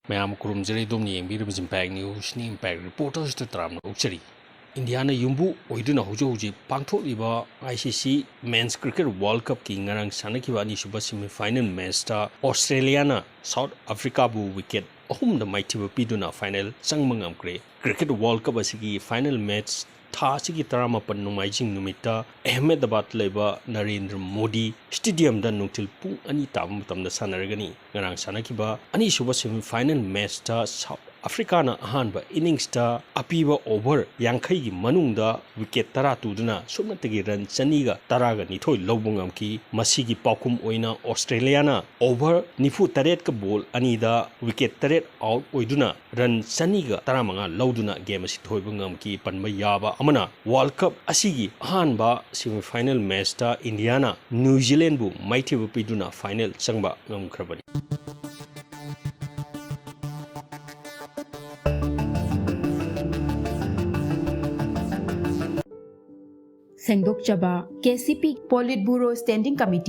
Mayam kurumjari domni yengbi impact news ni impact reporters to tram uchari. Indiana yumbu oiduna huji pangtholiba ICC Men's Cricket World Cup ki ngarang sanakiba ni suba semi final match ta Australia na South Africa bu wicket ahum da maitiba piduna final sangmangam kre. Cricket World Cup asigi final match tha sigi taramapan numaijing numita Ahmedabad leba Narendra Modi Stadium da nungtil pung ani tam tamda sanaragani ngarang sanakiba ani suba semi final match ta South Africa na ahanba innings ta apiba over yankai gi manungda wicket tara tuduna sumnatagi run chaniga taraga nithoi lobungam ki masigi paukum oina Australia na over nifu taret ka ball anida wicket taret out oiduna run chaniga taramanga loduna game asi thoibungam ki panba yaba amana World Cup asigi ahanba semi final match ta Indiana New Zealand bu maithibu piduna final changba ngamkhrabani Sengdokchaba KCP Politburo Standing Committee